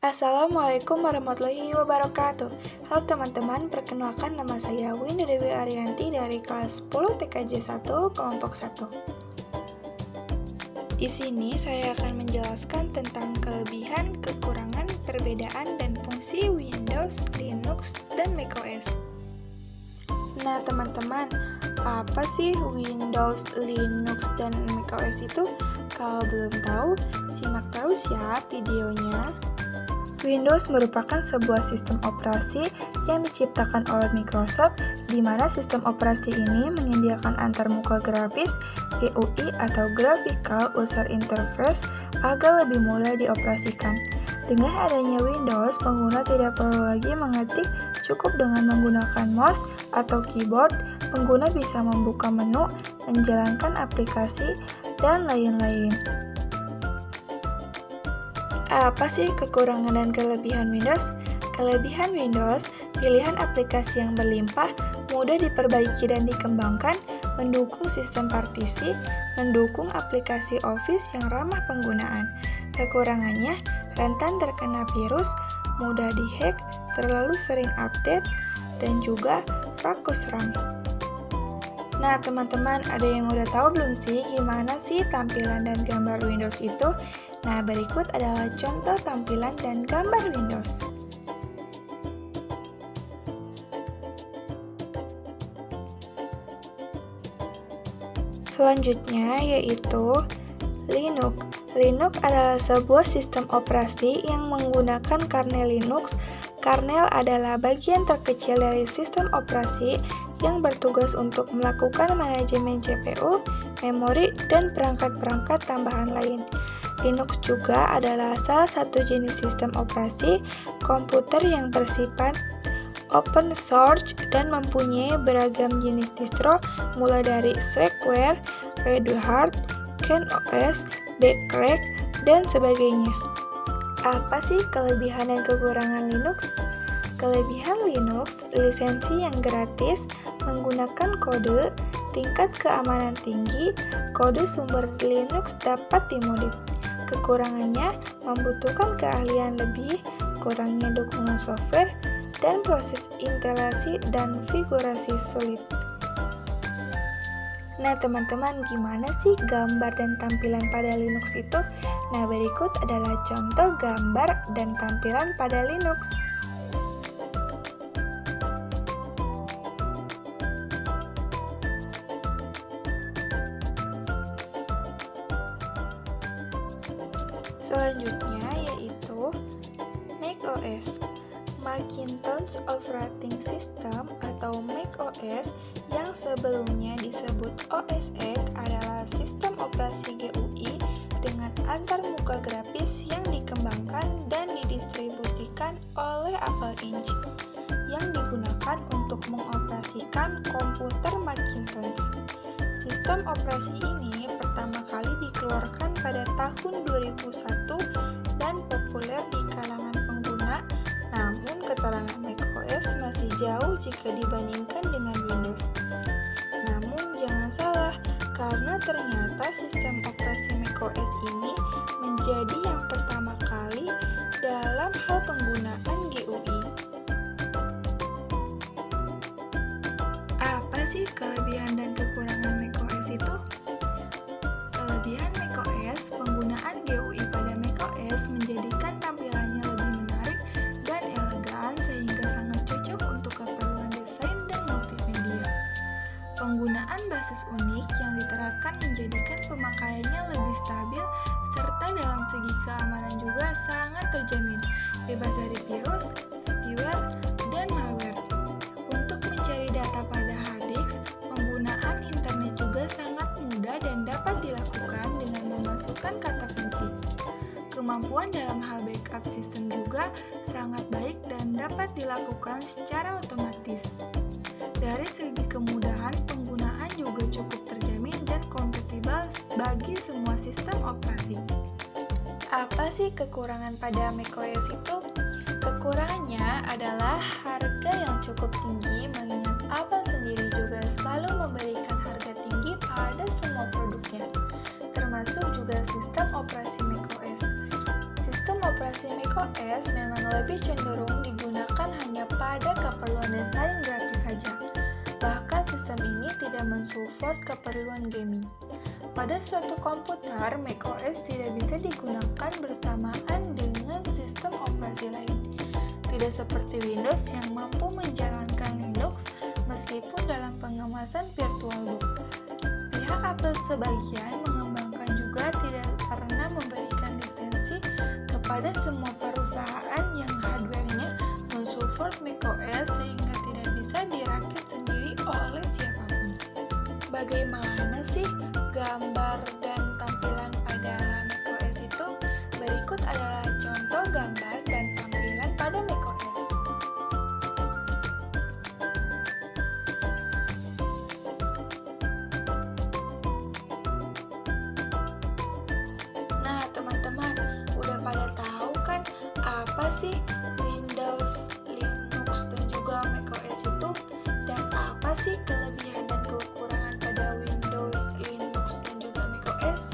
Assalamualaikum warahmatullahi wabarakatuh. Halo teman-teman, perkenalkan nama saya Windy Dewi Arianti dari kelas 10 TKJ 1 kelompok 1. Di sini saya akan menjelaskan tentang kelebihan, kekurangan, perbedaan, dan fungsi Windows, Linux, dan macOS. Nah teman-teman, apa sih Windows, Linux, dan macOS itu? Kalau belum tahu, simak terus ya videonya. Windows merupakan sebuah sistem operasi yang diciptakan oleh Microsoft, di mana sistem operasi ini menyediakan antarmuka grafis (GUI) atau Graphical User Interface agar lebih mudah dioperasikan. Dengan adanya Windows, pengguna tidak perlu lagi mengetik, cukup dengan menggunakan mouse atau keyboard, pengguna bisa membuka menu, menjalankan aplikasi, dan lain-lain. Apa sih kekurangan dan kelebihan Windows? Kelebihan Windows, pilihan aplikasi yang berlimpah, mudah diperbaiki dan dikembangkan, mendukung sistem partisi, mendukung aplikasi Office yang ramah penggunaan. Kekurangannya, rentan terkena virus, mudah dihack, terlalu sering update, dan juga rakus RAM. Nah teman-teman, ada yang udah tahu belum sih gimana sih tampilan dan gambar Windows itu? Nah berikut adalah contoh tampilan dan gambar Windows. Selanjutnya yaitu Linux. Linux adalah sebuah sistem operasi yang menggunakan kernel Linux. Kernel adalah bagian terkecil dari sistem operasi yang bertugas untuk melakukan manajemen CPU, memori, dan perangkat-perangkat tambahan lain. Linux juga adalah salah satu jenis sistem operasi komputer yang bersifat open source dan mempunyai beragam jenis distro mulai dari Slackware, Red Hat, CentOS, Deathcrack, dan sebagainya. Apa sih kelebihan dan kekurangan Linux? Kelebihan Linux, lisensi yang gratis, menggunakan kode, tingkat keamanan tinggi, kode sumber Linux dapat dimodif. Kekurangannya, membutuhkan keahlian lebih, kurangnya dukungan software, dan proses instalasi dan konfigurasi sulit. Nah teman-teman, gimana sih gambar dan tampilan pada Linux itu? Nah berikut adalah contoh gambar dan tampilan pada Linux. Selanjutnya yaitu macOS. Macintosh Operating System atau macOS yang sebelumnya disebut OS X adalah sistem operasi GUI dengan antarmuka grafis yang dikembangkan dan didistribusikan oleh Apple Inc. yang digunakan untuk mengoperasikan komputer Macintosh. Sistem operasi ini pertama kali dikeluarkan pada tahun 2001 dan populer di kalangan pengguna. Namun keterangan macOS masih jauh jika dibandingkan dengan Windows. Namun jangan salah, karena ternyata sistem operasi macOS ini menjadi yang pertama kali dalam hal penggunaan GUI. Apa sih kelebihan dan kekurangan macOS itu? Kelebihan macOS, penggunaan GUI pada macOS menjadikan tampilannya lebih menarik dan elegan sehingga sangat cocok untuk keperluan desain dan multimedia. Penggunaan basis unik yang diterapkan menjadikan pemakaiannya lebih stabil serta dalam segi keamanan juga sangat terjamin, bebas dari virus, spyware, dan malware. Untuk mencari data pada hard disk, penggunaan internet juga sangat mudah dan dapat dilakukan dengan memasukkan kata kunci. Kemampuan dalam hal backup sistem juga sangat baik dan dapat dilakukan secara otomatis. Dari segi kemudahan, penggunaan juga cukup terjamin dan kompatibel bagi semua sistem operasi. Apa sih kekurangan pada macOS itu? Kekurangannya adalah harga yang cukup tinggi, mengingat Apple sendiri juga selalu memberikan harga tinggi pada semua produknya, termasuk juga sistem operasi macOS. Sistem operasi operasi macOS memang lebih cenderung digunakan hanya pada keperluan desain grafis saja. Bahkan sistem ini tidak mensupport keperluan gaming. Pada suatu komputer, macOS tidak bisa digunakan bersamaan dengan sistem operasi lain. Tidak seperti Windows yang mampu menjalankan Linux meskipun dalam pengemasan VirtualBox. Pihak Apple sebagian mengembangkan juga tidak pernah memberikan lisensi kepada semua perusahaan yang hardware-nya mensupport macOS sehingga tidak bisa dirakit sendiri oleh siapapun. Bagaimana sih gambar dan tampilan pada macOS itu? Berikut adalah contoh gambar dan tampilan pada macOS. Nah, teman-teman, udah pada tahu kan apa sih Windows, Linux, dan juga macOS itu? Dan apa sih kelebihan dan kekurangan pada Windows, Linux, dan juga macOS?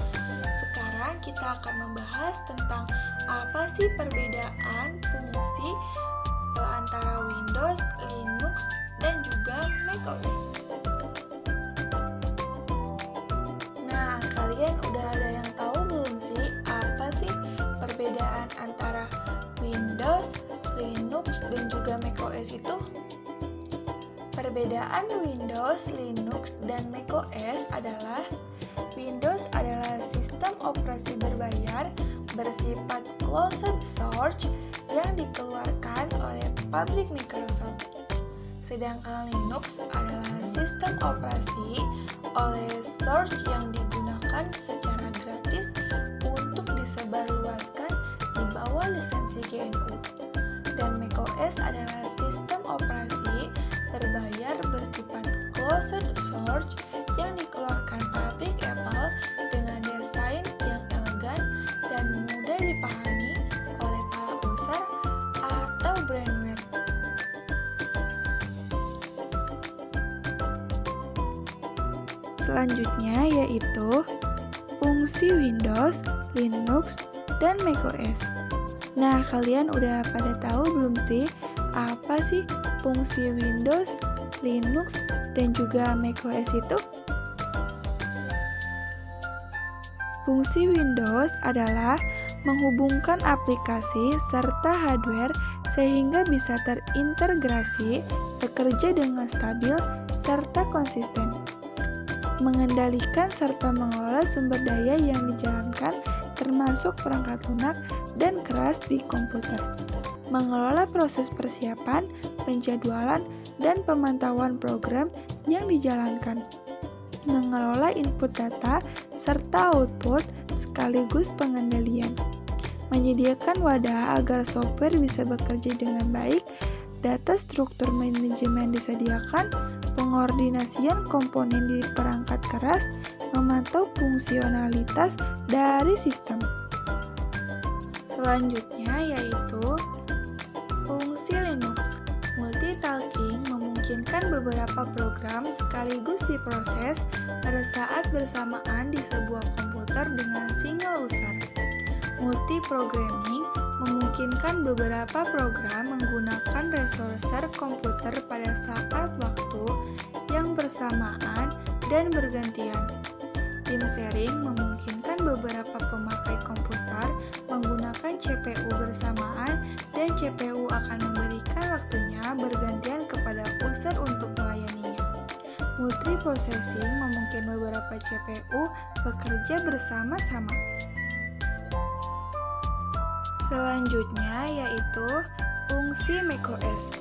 Sekarang kita akan membahas tentang apa sih perbedaan fungsi antara Windows, Linux, dan juga macOS. Nah, kalian udah ada yang tahu belum sih apa sih perbedaan antara Windows, Linux, dan juga macOS itu? Perbedaan Windows, Linux, dan macOS adalah Windows adalah sistem operasi berbayar bersifat closed source yang dikeluarkan oleh pabrik Microsoft. Sedangkan Linux adalah sistem operasi oleh source yang digunakan secara gratis untuk disebarluaskan di bawah lisensi GNU. Dan macOS adalah sistem operasi berbayar bersifat closed source yang dikeluarkan pabrik Apple dengan desain yang elegan dan mudah dipahami oleh para user atau brandware. Selanjutnya yaitu fungsi Windows, Linux, dan macOS. Nah, kalian udah pada tahu belum sih apa sih fungsi Windows, Linux, dan juga macOS itu? Fungsi Windows adalah menghubungkan aplikasi serta hardware sehingga bisa terintegrasi, bekerja dengan stabil, serta konsisten. Mengendalikan serta mengelola sumber daya yang dijalankan termasuk perangkat lunak dan keras di komputer. Mengelola proses persiapan, penjadwalan, dan pemantauan program yang dijalankan. Mengelola input data serta output sekaligus pengendalian. Menyediakan wadah agar software bisa bekerja dengan baik, data struktur manajemen disediakan, pengordinasian komponen di perangkat keras, memantau fungsionalitas dari sistem. Selanjutnya yaitu fungsi Linux. Multitasking memungkinkan beberapa program sekaligus diproses pada saat bersamaan di sebuah komputer dengan single user. Multiprogramming memungkinkan beberapa program menggunakan resource komputer pada saat waktu yang bersamaan dan bergantian. Team sharing memungkinkan beberapa pemakai komputer menggunakan CPU bersamaan dan CPU akan memberikan waktunya bergantian kepada user untuk melayaninya. Multiprocessing memungkinkan beberapa CPU bekerja bersama-sama. Selanjutnya yaitu fungsi macOS.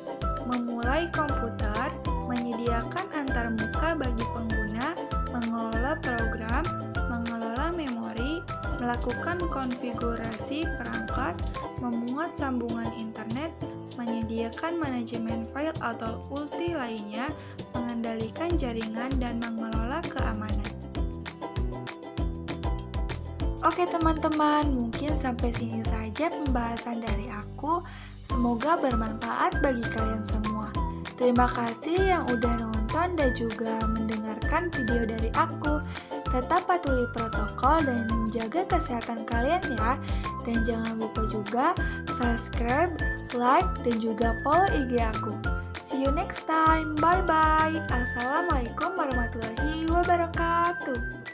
Memulai komputer, menyediakan antarmuka bagi pengguna, mengelola program, mengelola memori, melakukan konfigurasi perangkat, memuat sambungan internet, menyediakan manajemen file atau multi lainnya, mengendalikan jaringan, dan mengelola keamanan. Oke teman-teman, mungkin sampai sini saja pembahasan dari aku. Semoga bermanfaat bagi kalian semua. Terima kasih yang udah nonton dan juga mendengarkan video dari aku. Tetap patuhi protokol dan jaga kesehatan kalian ya. Dan jangan lupa juga subscribe, like, dan juga follow IG aku. See you next time. Bye-bye. Assalamualaikum warahmatullahi wabarakatuh.